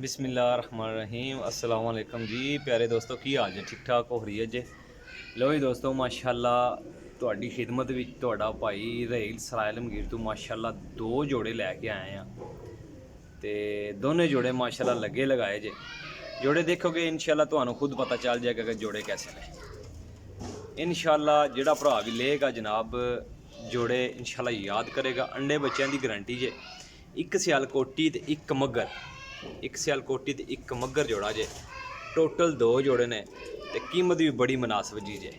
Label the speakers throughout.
Speaker 1: बिस्मिल्लाहिर्रहमानिर्रहीम अस्सलाम वालेकुम जी प्यारे दोस्तों की हाल जे ठीक ठाक हो रही है जे लो जी दोस्तों माशाल्लाह तुहाडी खिदमत विच तुहाडा भाई रहील सरायल मगीर तो माशाल्लाह दो जोड़े लैके आए हैं ते दोनों जोड़े माशाल्लाह लगे लगाए जे जोड़े देखोगे इंशाल्लाह तुहानू खुद पता चल जाएगा कि जोड़े कैसे ने इंशाल्लाह जिहड़ा भरा भी लेगा जनाब जोड़े इंशाल्लाह याद करेगा अंडे बच्चों की गारंटी जे एक सियालकोटी ते एक मगर एक सियालकोटी ते एक मगर जोड़ा जे टोटल दो जोड़े ने ते कीमत भी बड़ी मुनासिब जी जे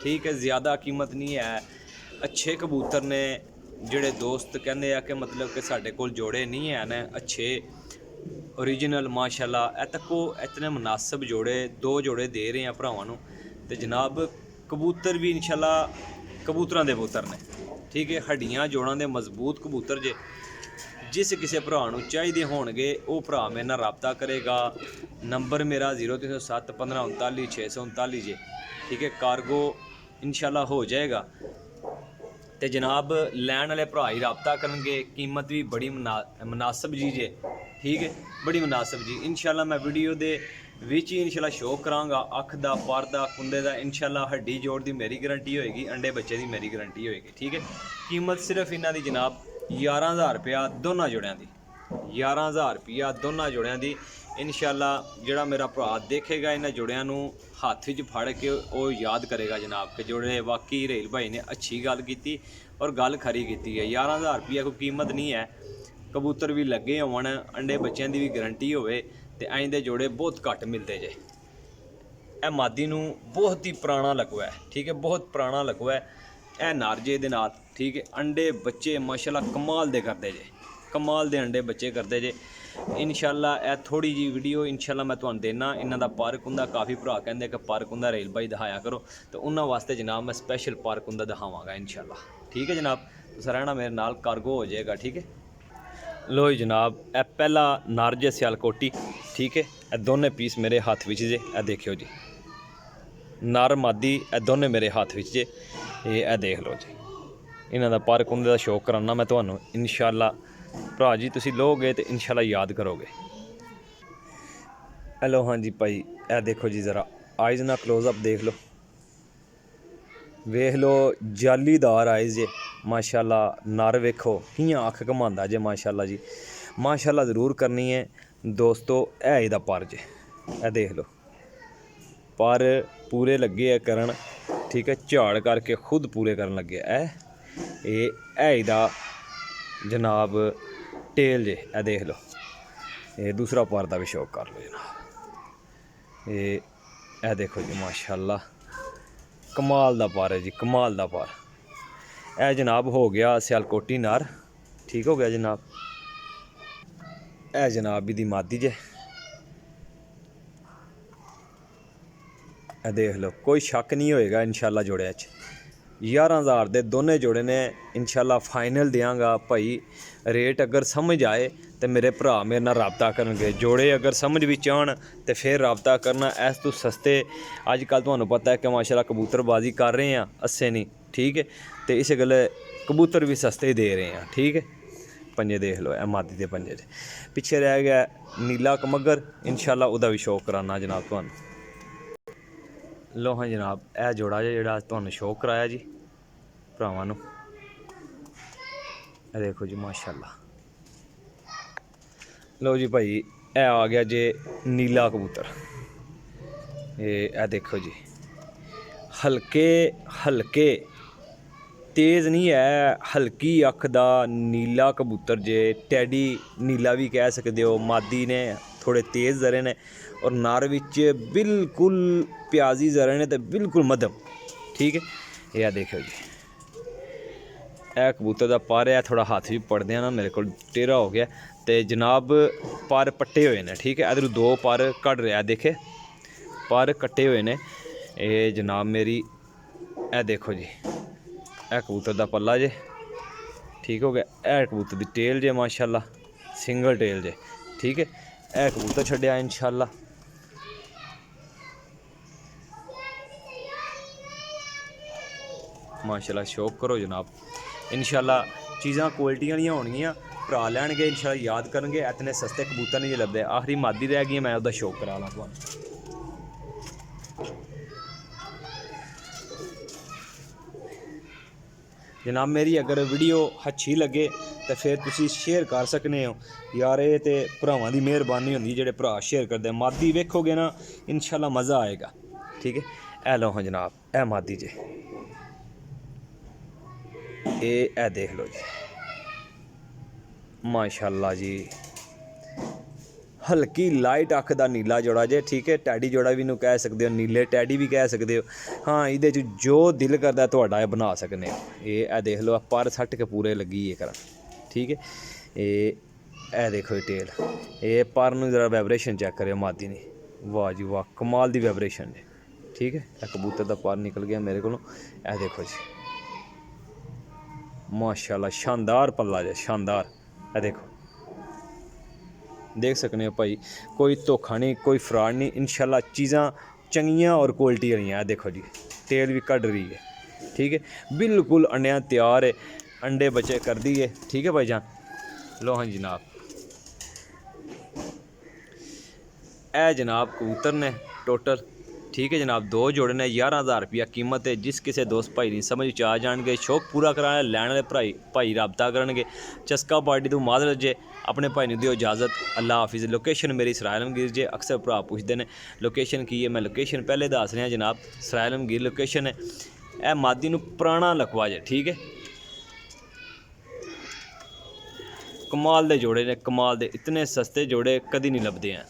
Speaker 1: ठीक है ज़्यादा कीमत नहीं है अच्छे कबूतर ने जोड़े दोस्त कहते हैं कि मतलब कि साढ़े कोल जोड़े नहीं है न अच्छे ओरिजिनल माशाल्लाह तको इतने मुनासिब जोड़े दो जोड़े दे रहे हैं भरावां ते जनाब कबूतर भी इंशाल्लाह कबूतरां दे पुत्तर ने ठीक है हड्डियां जोड़ां दे मजबूत कबूतर जे जिस किसी भरा चाहिए होणगे वो भरा मेरे नाल रबता करेगा। नंबर मेरा 0307 15 39 639 जे ठीक है कार्गो इंशाल्लाह हो जाएगा तो जनाब लैन वाले भरा ही रबता करेंगे कीमत भी बड़ी मुनासिब जी जे ठीक है बड़ी मुनासिब जी इंशाल्लाह मैं वीडियो दे विच ही इंशाल्लाह शो करांगा अख दा पर दा कुंदे दा इंशाल्लाह हड्डी जोड़ दी मेरी गारंटी होएगी अंडे बच्चे दी मेरी गारंटी होएगी ठीक है कीमत सिर्फ इन्हां दी जनाब 11,000 रुपया दोनों जोड़ियां दी 11,000 रुपया दोनों जोड़ियां दी इंशाल्लाह जिहड़ा मेरा भरा देखेगा इन्हां जोड़ियां नूं हत्थ विच फड़ के वो याद करेगा जनाब कि जोड़े वाकई रहील भाई ने अच्छी गल की और गल खरी की है 11,000 रुपया कोई कीमत नहीं है कबूतर भी लगे होवन अंडे बच्चों की भी गारंटी होवे ते ऐं दे जोड़े बहुत घट मिलते जे ए मादी नूं बहुत ही पुराना लगवा है ठीक है बहुत पुराना लगवा है ए नारजे दे नाल ठीक है अंडे बच्चे माशाल्लाह कमाल दे करते जे कमाल दे अंडे बच्चे करते जे इंशाल्लाह ए थोड़ी जी वीडियो इंशाल्लाह मैं तुहानूं देना इन्हां दा पार्क हुंदा काफ़ी भरा कहंदे कि पार्क हुंदा रहील भाई दिखाया करो तो उन्हां वास्ते जनाब मैं स्पैशल पार्क हुंदा दिखावांगा इंशाल्लाह ठीक है जनाब तुसीं रहना मेरे नाल कार्गो हो जाएगा ठीक है लो जनाब ए पहला नारजे सियालकोटी ठीक है ए दोनों पीस मेरे हाथ विच जे ए देखियो जी नर मादी ए दोनों मेरे हाथ विच जे ये देख लो जी इन्हां दा पार्क उंदे दा शौक कराना मैं तुहानूं इंशाल्लाह भरा जी तुसीं लोगे तो इंशाल्लाह याद करोगे हेलो हाँ जी भाई ए देखो जी ज़रा आइज़ ना क्लोज़अप देख लो जालीदार आइज़ जे माशाल्लाह नर वेखो कियां अख घुमांदा जे माशाल्लाह जी माशाल्लाह ज़रूर करनी है दोस्तों है इहदा पर जे ए देख लो पर पूरे लगे है करन ठीक है झाड़ करके खुद पूरे करन लगे है इहदा जनाब टेल जे ए देख लो ये दूसरा पर दा भी शौक कर लो जनाब ये देखो जी माशाल्लाह कमाल दा पर है जी कमाल दा पर ए जनाब हो गया सियालकोटी नार ठीक हो गया जनाब ए जनाब दी मादी जे देख लो कोई शक नहीं होएगा इंशाल्लाह जोड़े 11,000 दे दोनों जोड़े ने इंशाल्लाह फाइनल देंगा भाई रेट अगर समझ आए तो मेरे भरा मेरे नाल रबता करनगे जोड़े अगर समझ भी आन तो फिर रबता करना इस तो सस्ते अजकल तुहानूं पता है कि माशाल्लाह कबूतरबाजी कर रहे हैं अस्से नहीं ठीक है तो इस गल्ल कबूतर भी सस्ते दे रहे हैं ठीक है पंजे देख लो मादी दे पंजे दे पिछे रह गया नीला कमगर इंशाल्लाह उहदा भी शौक कराना जनाब तुहानूं लो हाँ जनाब यह जोड़ा जिहड़ा तुहानूं शौक कराया जी भरावां नूं देखो जी माशाल्लाह लो जी भाई ए आ गया जे नीला कबूतर ये देखो जी हल्के हल्के तेज़ नहीं है हल्की अख दा नीला कबूतर जे टैडी नीला भी कह सकते हो मादी ने थोड़े तेज़ जरे ने और नर विच बिल्कुल प्याजी जरे ने तो बिल्कुल मध्यम ठीक है यह देखो जी ए कबूतर दा पर है थोड़ा हाथ भी पड़दे ना मेरे को टेढ़ा हो गया तो जनाब पर पट्टे हुए ने ठीक है इधर दो पर कट रहा देखे पर कट्टे हुए ने ये जनाब मेरी ए देखो जी ए कबूतर दा पल्ला जे ठीक हो गया ए कबूतर दी टेल जे माशाल्लाह सिंगल टेल जे ठीक है ए कबूतर छड्डिया इंशाल्लाह माशाल्लाह शौक करो जनाब इंशाल्लाह चीज़ां क्वालिटी वालियां होणगियां ਭਰਾ ਲੈਣਗੇ ਇਨਸ਼ਾਅੱਲਾ ਯਾਦ ਕਰਨਗੇ। ਇਤਨੇ ਸਸਤੇ ਕਬੂਤਰ ਨਹੀਂ ਲੱਭਦੇ। ਆਖਰੀ ਮਾਦੀ ਰਹਿ ਗਈ, ਮੈਂ ਉਹਦਾ ਸ਼ੌਕ ਕਰਾ ਲਾਂ ਤੁਹਾਨੂੰ। जनाब मेरी अगर वीडियो अच्छी लगे तो फिर तुसी शेयर कर सकते हो यार। ये तो भरावां दी मेहरबानी होंदी जेह्ड़े भरा शेयर करते। मादी वेखोगे ना इंशाल्लाह मज़ा आएगा। ठीक है, ए लो हाँ जनाब, ए मादी जे ए देख लो जी माशाल्लाह जी। हल्की लाइट अख का नीला जोड़ा जे। ठीक है, टैडी जोड़ा भी कह सकते हो, नीले टैडी भी कह सकते हो। हाँ, ये जो दिल करता तुहाडा बना सकते हो। ये देख लो पर सट के पूरे लगी है करा। ठीक है, ये देखो ये टेल, ये पर नूं जरा वाइब्रेशन चेक करो मादी ने। वाह जी वाह, कमाल दी वाइब्रेशन है। ठीक है, कबूतर का पर निकल गया मेरे को। देखो जी माशाल्लाह शानदार पल्ला जे, शानदार। देखो देख सकते हो भाई, कोई धोखा नहीं, कोई फ्रॉड नहीं। इंशाल्लाह चीज़ां चंगियां और क्वालिटी वाली हैं। देखो जी टेल भी कट रही है। ठीक है, बिल्कुल अंडियां तैयार है, अंडे बच्चे कर दी है। ठीक है भाईजान, लो हाँ जनाब, ए जनाब कबूतर ने टोटल। ठीक है जनाब, 2 जोड़े ने 11,000 रुपया कीमत है। जिस किसी दोस्त भाई नहीं समझ आ जाएंगे, शौक पूरा कराने लैने वाले भाई रबता करनगे। चस्का पार्टी तो मादर जे अपने भाई ने दियो इजाज़त। अल्लाह हाफिज़। लोकेशन मेरी सरायलमगीर जे। अक्सर भरा पूछते हैं लोकेशन की है, मैं लोकेशन पहले दस रहा जनाब। सरायलमगीर लोकेशन है। यह मादी नूं पुराना लकवा जे। ठीक है, कमाल दे जोड़े ने, कमाल दे। इतने सस्ते जोड़े कदी नहीं लभदे हैं।